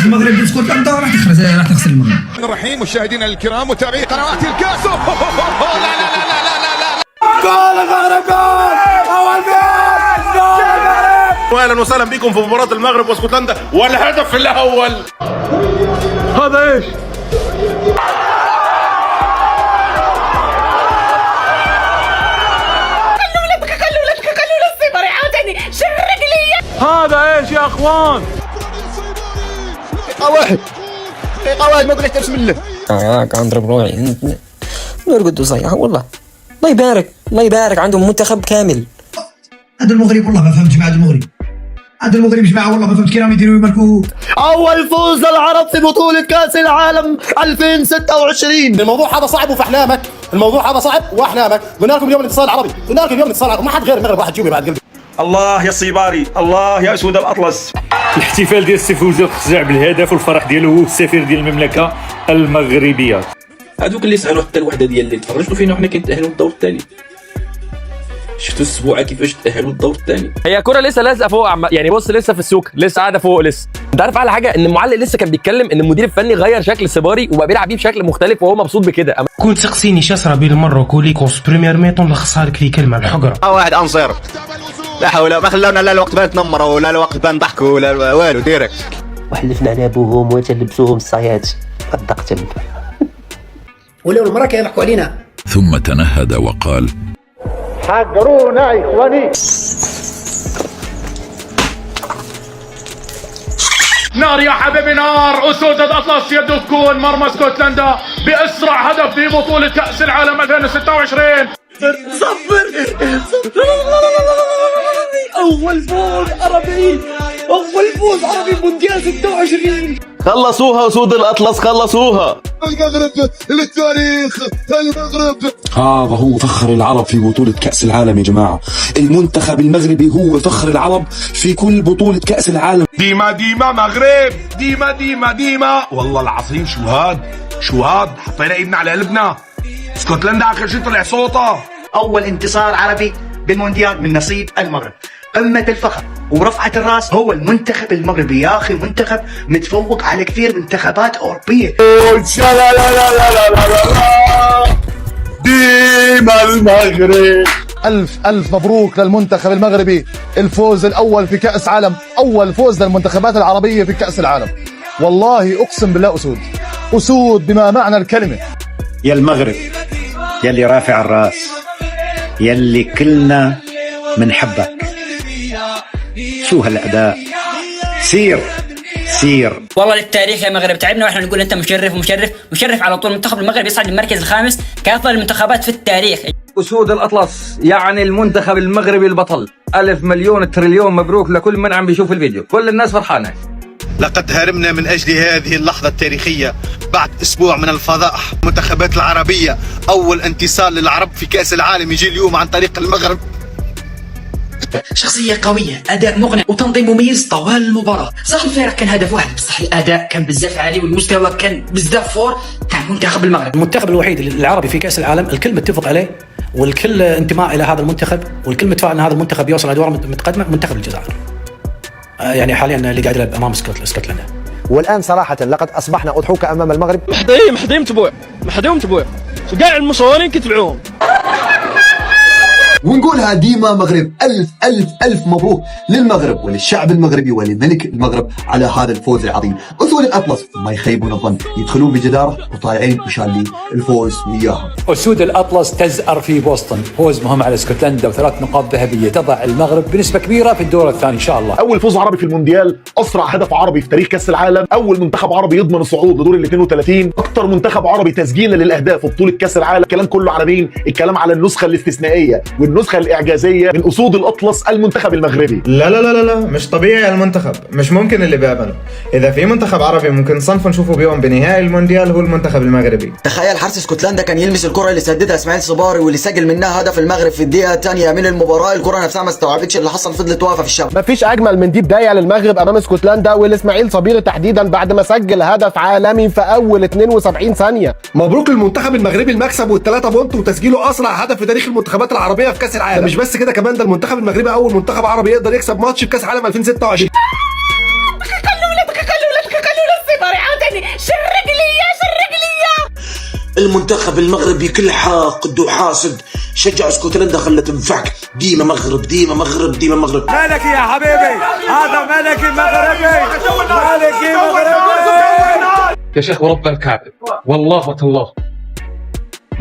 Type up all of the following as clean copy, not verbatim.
المغرب باسكتلندا راح تخسر المغرب. الرحيم مشاهدينا الكرام متابعي قنوات الكاس. لا لا لا لا لا لا لا. جول المغرب، جول اول جول المغرب. واهلا وسهلا بكم في مباراة المغرب واسكتلندا والهدف الاول. هذا ايش؟ هذا ايش يا اخوان؟ دقيقة واحد ما قلت بسم الله. كنضرب روحي نرقد وصيحة والله. الله يبارك عندهم منتخب كامل. هذا المغرب والله ما فهمت جماعة المغرب. هذا المغرب جماعة والله ما فهمت كي راهم يديروا يملكوا. أول فوز للعرب في بطولة كأس العالم 2026. الموضوع هذا صعب وفي احلامك، الموضوع هذا صعب واحلامك. قلنا لكم اليوم الاتصال العربي، قلنا لكم اليوم الاتصال العربي، ما حد غير المغرب راح تجيبه بعد قلبي. الله يا الصيباري، الله يا اسود الاطلس. الاحتفال ديال السي فوزي الخزاع بالهدف والفرح ديالو هو السفير ديال المملكه المغربيه. هذوك اللي سالوا حتى الوحده ديال اللي تفرجوا فينا وحنا كنتاهلوا للدور الثاني. شفتوا السبوعه كيفاش تاهلوا للدور الثاني؟ هي كرة لسه لازقه فوق يعني بص لسه في السوق، لسه قاعده فوق لسه. انت عارف على حاجه ان المعلق لسه كان بيتكلم ان المدير الفني غير شكل سيباري وبقى بيلعب بيه بشكل مختلف وهو مبسوط بكده. كنت سقسيني شاسرة بالمروك وليكوس بريمير ميطون لخصها لك في كلمه الحقره. واحد انصير لا حول، ما خلونا لا الوقت بان تنمروا ولا الوقت بان ضحكوا ولا والو ديريكت. وحلفنا على ابوهم وتلبسوهم الصياد صدقتم. ولو المره كيضحكوا علينا. ثم تنهد وقال: حقرونا يا اخواني. نار يا حبيبي نار. اسود الاطلس يده تكون مرمى اسكتلندا باسرع هدف في بطولة كأس العالم 2026. صفر اول فوز عربي، اول فوز عربي مونديال 26. خلصوها اسود الاطلس، خلصوها. المغرب للتاريخ، المغرب. هذا هو فخر العرب في بطولة كأس العالم يا جماعة. المنتخب المغربي هو فخر العرب في كل بطولة كأس العالم. ديما ديما مغرب، ديما ديما ديما. والله العظيم شو هاد حطينا ايدنا على قلبنا. اسكتلندا اخر شيء طلع صوتها. اول انتصار عربي بالمونديال من نصيب المغرب. قمة الفخر ورفعة الراس هو المنتخب المغربي يا اخي، منتخب متفوق على كثير منتخبات اوروبية. لا لا لا لا لا لا. ديما المغرب. ألف مبروك للمنتخب المغربي، الفوز الأول في كأس عالم، أول فوز للمنتخبات العربية في كأس العالم. والله أقسم بالله أسود بما معنى الكلمة. يا المغرب يلي رافع الراس، يلي كلنا منحبك. شو هالأداء، سير والله للتاريخ يا مغرب. تعبنا واحنا نقول انت مشرف على طول. منتخب المغرب يصعد للمركز الخامس كافضل المنتخبات في التاريخ. اسود الاطلس يعني المنتخب المغربي البطل. 1000 مليون تريليون مبروك لكل من عم بيشوف الفيديو، كل الناس فرحانه. لقد هرمنا من أجل هذه اللحظة التاريخية بعد أسبوع من الفضائح. المنتخبات العربية أول انتصار للعرب في كأس العالم يجي اليوم عن طريق المغرب. شخصية قوية، أداء مقنع وتنظيم مميز طوال المباراة. صح الفرق كان هدف واحد، بصح الأداء كان بزاف عالي والمستوى كان بزاف فور تاع منتخب المغرب. المنتخب الوحيد العربي في كأس العالم الكل متفق عليه والكل انتماء إلى هذا المنتخب والكل متفق أن هذا المنتخب يوصل أدوار متقدمة. منتخب الجزائر يعني حاليا اللي قاعد يلعب أمام اسكتلندا. والآن صراحة لقد أصبحنا أضحوك أمام المغرب. محدين متبوع كاع المصورين كتبعوهم. ونقولها ديما مغرب. ألف مبروك للمغرب وللشعب المغربي ولملك المغرب على هذا الفوز العظيم. أسود الأطلس ما يخيبون الظن، يدخلون بجدارة وطالعين وشالين الفوز وياهم. أسود الأطلس تزأر في بوسطن، فوز مهم على اسكتلندا و3 نقاط ذهبية تضع المغرب بنسبة كبيرة في الدور الثاني إن شاء الله. أول فوز عربي في المونديال، أسرع هدف عربي في تاريخ كأس العالم، أول منتخب عربي يضمن الصعود لدور ال 32، أكثر منتخب عربي تسجيلا للأهداف في بطولة كأس العالم. الكلام كله على مين؟ الكلام على النسخة الاستثنائية والنسخة الإعجازية من أسود الأطلس المنتخب المغربي. لا مش طبيعي المنتخب، مش ممكن اللي بيعمله. إذا في منتخب عربي ممكن صنف نشوفه بيوم بنهائي المونديال هو المنتخب المغربي. تخيل حارس اسكتلندا كان يلمس الكرة اللي سددها اسماعيل صباري واللي سجل منها هدف المغرب في الدقيقة الثانية من المباراة. الكرة نفسها ما استوعبتش اللي حصل، فضلت واقفة في الشبكة. مفيش أجمل من دي بداية للمغرب أمام اسكتلندا والإسماعيل صبيري تحديدا بعد ما سجل هدف عالمي في أول 72 ثانية. مبروك للمنتخب المغربي المكسب والثلاثة بونت وتسجيله أسرع هدف في تاريخ المنتخبات العربية في كأس العالم. مش بس كده كمان، ده المنتخب المغربي أول منتخب عربي يقدر يكسب ماتش في كأس العالم 2026. المنتخب المغربي كل حاقد وحاسد شجع اسكتلندا خلت تنفعك. ديما مغرب ديما مغرب ديما مغرب. ملكي يا حبيبي، هذا ملكي مغربي، ملكي مغربي. يا شيخ ورب الكعبة والله وتالله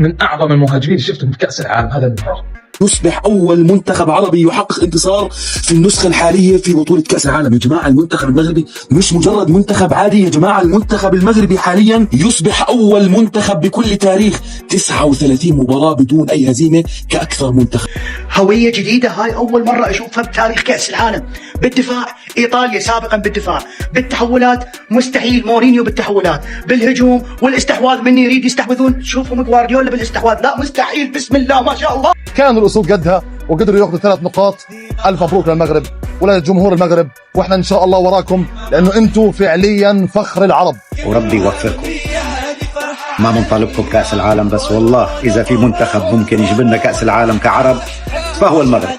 من أعظم المهاجمين اللي شفتهم في كأس العالم هذا المهاجم. يصبح أول منتخب عربي يحقق انتصار في النسخة الحالية في بطولة كأس العالم. يا جماعة المنتخب المغربي مش مجرد منتخب عادي، يا جماعة المنتخب المغربي حاليا يصبح أول منتخب بكل تاريخ 39 مباراة بدون أي هزيمة كأكثر منتخب. هوية جديدة، هاي أول مرة أشوفها بتاريخ كأس العالم. بالدفاع إيطاليا سابقا بالدفاع، بالتحولات مستحيل مورينيو بالتحولات، بالهجوم والاستحواذ من يريد يستحوذون. شوفوا جوارديولا بالاستحواذ، لا مستحيل، بسم الله ما شاء الله. كانوا الاسود قدها وقدروا ياخذوا 3 نقاط. الف مبروك للمغرب ولجمهور المغرب، واحنا ان شاء الله وراكم لانه انتم فعليا فخر العرب. وربي يوفقكم. ما بنطالبكم كأس العالم بس، والله إذا في منتخب ممكن يجيب لنا كأس العالم كعرب فهو المغرب.